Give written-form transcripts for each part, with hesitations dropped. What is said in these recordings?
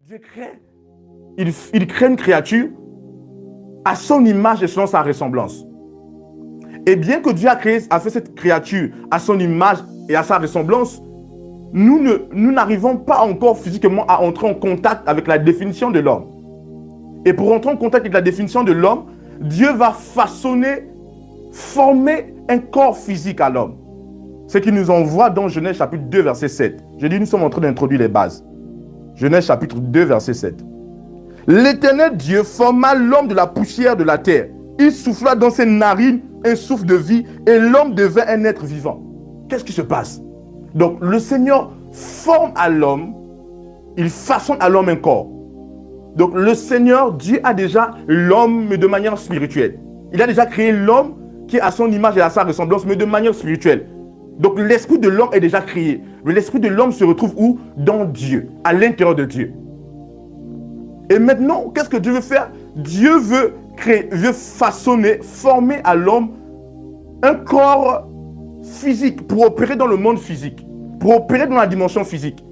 Dieu crée, il crée une créature à son image et selon sa ressemblance. Et bien que Dieu a fait cette créature à son image et à sa ressemblance, nous n'arrivons pas encore physiquement à entrer en contact avec la définition de l'homme. Et pour entrer en contact avec la définition de l'homme, Dieu va former un corps physique à l'homme. Ce qui nous envoie dans Genèse chapitre 2, verset 7. Je dis, nous sommes en train d'introduire les bases. Genèse chapitre 2, verset 7. L'Éternel Dieu forma l'homme de la poussière de la terre. Il souffla dans ses narines un souffle de vie et l'homme devint un être vivant. Qu'est-ce qui se passe? Donc, le Seigneur forme à l'homme, il façonne à l'homme un corps. Donc, le Seigneur, Dieu a déjà l'homme, mais de manière spirituelle. Il a déjà créé l'homme qui est à son image et à sa ressemblance, mais de manière spirituelle. Donc, l'esprit de l'homme est déjà créé. Mais l'esprit de l'homme se retrouve où? Dans Dieu, à l'intérieur de Dieu. Et maintenant, qu'est-ce que Dieu veut faire? Dieu veut façonner, former à l'homme un corps physique pour opérer dans le monde physique, pour opérer dans la dimension physique.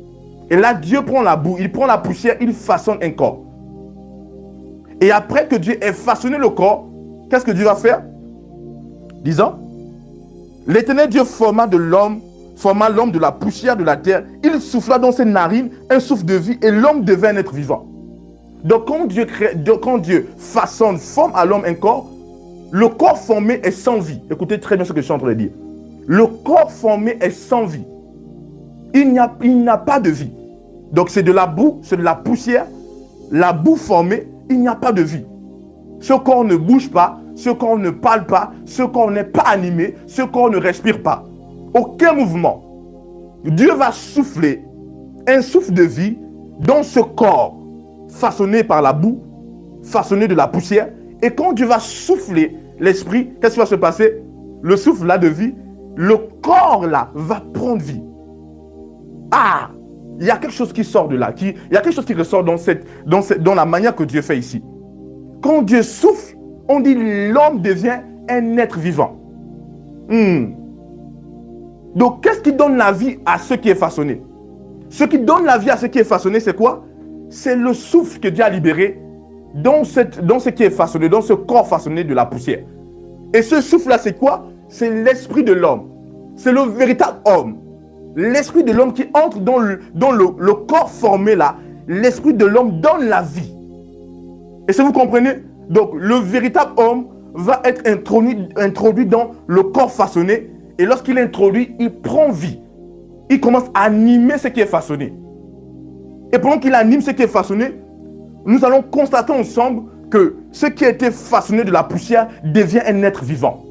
Et là, Dieu prend la boue, il prend la poussière, il façonne un corps. Et après que Dieu ait façonné le corps, qu'est-ce que Dieu va faire? Disons, l'Éternel Dieu forma l'homme de la poussière de la terre, il souffla dans ses narines un souffle de vie et l'homme devint un être vivant. Donc quand Dieu forme à l'homme un corps, le corps formé est sans vie. Écoutez très bien ce que je suis en train de dire. Le corps formé est sans vie. Il n'a pas de vie. Donc c'est de la boue, c'est de la poussière. La boue formée, il n'y a pas de vie. Ce corps ne bouge pas, ce corps ne parle pas, ce corps n'est pas animé, ce corps ne respire pas. Aucun mouvement. Dieu va souffler un souffle de vie dans ce corps façonné par la boue, façonné de la poussière. Et quand Dieu va souffler l'esprit, qu'est-ce qui va se passer? Le souffle là de vie, le corps là va prendre vie. Ah, il y a quelque chose qui sort de là, il y a quelque chose qui ressort dans la manière que Dieu fait ici. Quand Dieu souffle, on dit l'homme devient un être vivant. Donc, qu'est-ce qui donne la vie à ce qui est façonné? Ce qui donne la vie à ce qui est façonné, c'est quoi? C'est le souffle que Dieu a libéré dans ce qui est façonné, dans ce corps façonné de la poussière. Et ce souffle-là, c'est quoi? C'est l'esprit de l'homme. C'est le véritable homme. L'esprit de l'homme qui entre dans le corps formé là. L'esprit de l'homme donne la vie. Et si vous comprenez, donc le véritable homme va être introduit dans le corps façonné. Et lorsqu'il est introduit, il prend vie. Il commence à animer ce qui est façonné. Et pendant qu'il anime ce qui est façonné, nous allons constater ensemble que ce qui a été façonné de la poussière devient un être vivant.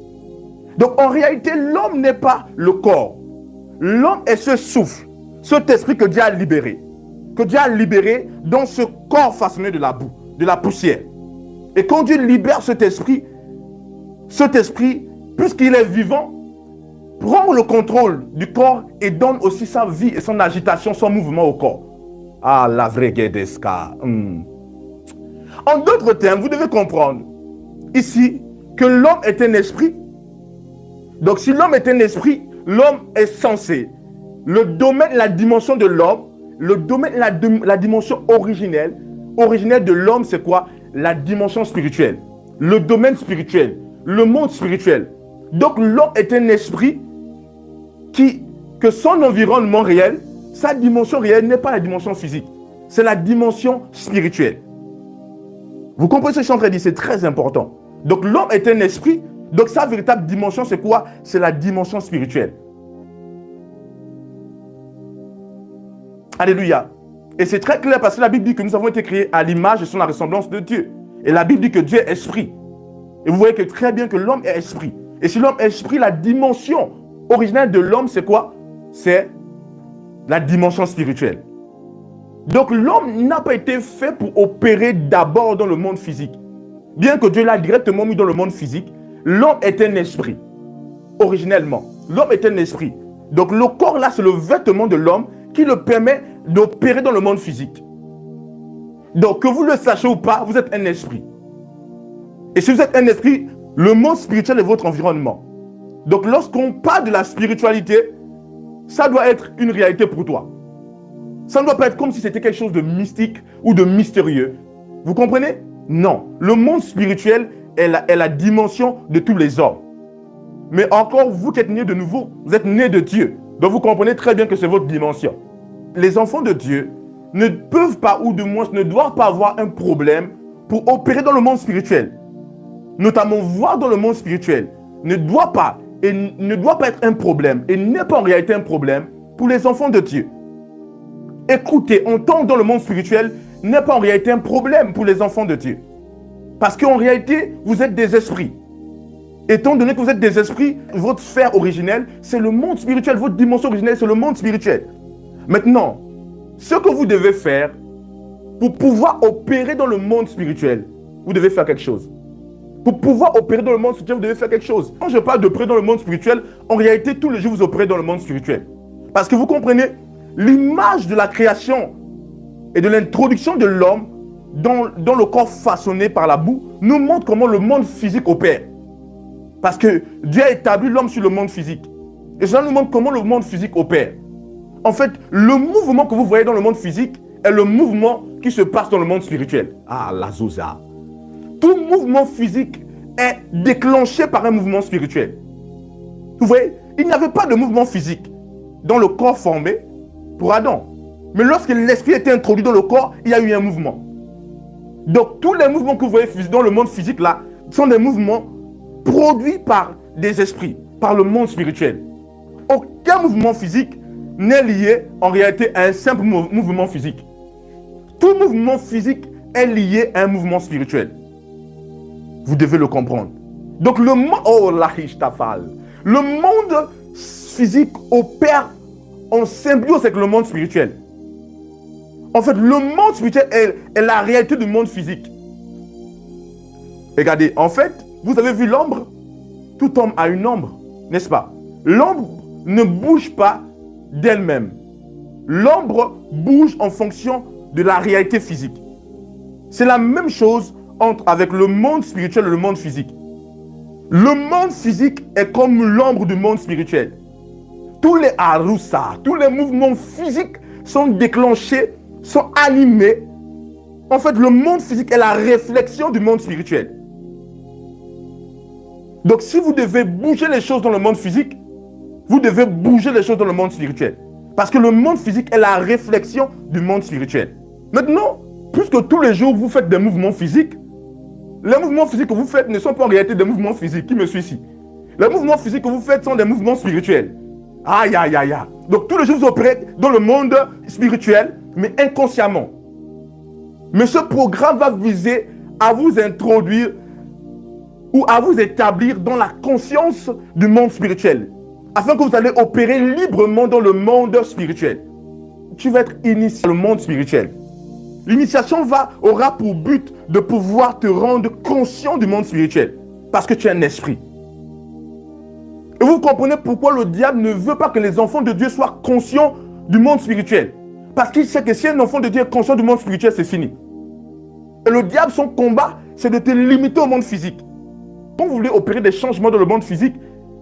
Donc en réalité, l'homme n'est pas le corps. L'homme est ce souffle, cet esprit que Dieu a libéré. Que Dieu a libéré dans ce corps façonné de la boue, de la poussière. Et quand Dieu libère cet esprit, puisqu'il est vivant, prend le contrôle du corps et donne aussi sa vie et son agitation, son mouvement au corps. Ah, la vraie guédesca. En d'autres termes, vous devez comprendre ici que l'homme est un esprit. Donc si l'homme est un esprit, l'homme est censé, le domaine, la dimension de l'homme, le domaine, la dimension originelle de l'homme, c'est quoi? La dimension spirituelle, le domaine spirituel, le monde spirituel. Donc l'homme est un esprit que son environnement réel, sa dimension réelle n'est pas la dimension physique, c'est la dimension spirituelle. Vous comprenez ce que je suis en train de dire? C'est très important. Donc l'homme est un esprit, donc sa véritable dimension c'est quoi? C'est la dimension spirituelle. Alléluia. Et c'est très clair parce que la Bible dit que nous avons été créés à l'image et sur la ressemblance de Dieu. Et la Bible dit que Dieu est esprit. Et vous voyez que très bien que l'homme est esprit. Et si l'homme est esprit, la dimension originelle de l'homme c'est quoi? C'est la dimension spirituelle. Donc l'homme n'a pas été fait pour opérer d'abord dans le monde physique. Bien que Dieu l'a directement mis dans le monde physique, l'homme est un esprit. Originellement, l'homme est un esprit. Donc le corps là, c'est le vêtement de l'homme qui le permet d'opérer dans le monde physique. Donc que vous le sachiez ou pas, vous êtes un esprit. Et si vous êtes un esprit, le monde spirituel est votre environnement. Donc lorsqu'on parle de la spiritualité, ça doit être une réalité pour toi. Ça ne doit pas être comme si c'était quelque chose de mystique ou de mystérieux. Vous comprenez? Non. Le monde spirituel est la dimension de tous les hommes. Mais encore, vous qui êtes nés de nouveau, vous êtes nés de Dieu. Donc vous comprenez très bien que c'est votre dimension. Les enfants de Dieu ne peuvent pas, ou du moins ne doivent pas avoir un problème pour opérer dans le monde spirituel. Notamment voir dans le monde spirituel ne doit pas être un problème et n'est pas en réalité un problème pour les enfants de Dieu. Écouter, entendre dans le monde spirituel n'est pas en réalité un problème pour les enfants de Dieu. Parce qu'en réalité, vous êtes des esprits. Étant donné que vous êtes des esprits, votre sphère originelle, c'est le monde spirituel. Votre dimension originelle, c'est le monde spirituel. Maintenant, ce que vous devez faire pour pouvoir opérer dans le monde spirituel, vous devez faire quelque chose. Pour pouvoir opérer dans le monde spirituel, vous devez faire quelque chose. Quand je parle d'opérer dans le monde spirituel, en réalité, tous les jours, vous opérez dans le monde spirituel. Parce que vous comprenez, l'image de la création et de l'introduction de l'homme dans le corps façonné par la boue nous montre comment le monde physique opère. Parce que Dieu a établi l'homme sur le monde physique. Et cela nous montre comment le monde physique opère. En fait, le mouvement que vous voyez dans le monde physique est le mouvement qui se passe dans le monde spirituel. Ah, la Zosa. Tout mouvement physique est déclenché par un mouvement spirituel. Vous voyez, il n'y avait pas de mouvement physique dans le corps formé pour Adam. Mais lorsque l'esprit était introduit dans le corps, il y a eu un mouvement. Donc, tous les mouvements que vous voyez dans le monde physique là, sont des mouvements produits par des esprits, par le monde spirituel. Aucun mouvement physique n'est lié en réalité à un simple mouvement physique. Tout mouvement physique est lié à un mouvement spirituel. Vous devez le comprendre. Donc le monde physique opère en symbiose avec le monde spirituel. En fait, le monde spirituel est la réalité du monde physique. Regardez, en fait, vous avez vu l'ombre? Tout homme a une ombre, n'est-ce pas? L'ombre ne bouge pas d'elle-même. L'ombre bouge en fonction de la réalité physique. C'est la même chose avec le monde spirituel et le monde physique. Le monde physique est comme l'ombre du monde spirituel. Tous les arusa, tous les mouvements physiques sont déclenchés, sont animés. En fait, le monde physique est la réflexion du monde spirituel. Donc, si vous devez bouger les choses dans le monde physique, vous devez bouger les choses dans le monde spirituel. Parce que le monde physique est la réflexion du monde spirituel. Maintenant, puisque tous les jours vous faites des mouvements physiques, les mouvements physiques que vous faites ne sont pas en réalité des mouvements physiques. Qui me suit ici? Les mouvements physiques que vous faites sont des mouvements spirituels. Aïe, aïe, aïe, aïe. Donc tous les jours vous opérez dans le monde spirituel, mais inconsciemment. Mais ce programme va viser à vous introduire ou à vous établir dans la conscience du monde spirituel, afin que vous allez opérer librement dans le monde spirituel. Tu vas être initié dans le monde spirituel. L'initiation aura pour but de pouvoir te rendre conscient du monde spirituel, parce que tu es un esprit. Et vous comprenez pourquoi le diable ne veut pas que les enfants de Dieu soient conscients du monde spirituel. Parce qu'il sait que si un enfant de Dieu est conscient du monde spirituel, c'est fini. Et le diable, son combat, c'est de te limiter au monde physique. Quand vous voulez opérer des changements dans le monde physique,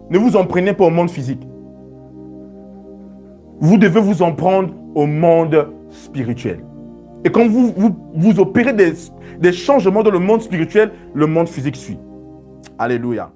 ne vous en prenez pas au monde physique. Vous devez vous en prendre au monde spirituel. Et quand vous opérez des changements dans le monde spirituel, le monde physique suit. Alléluia.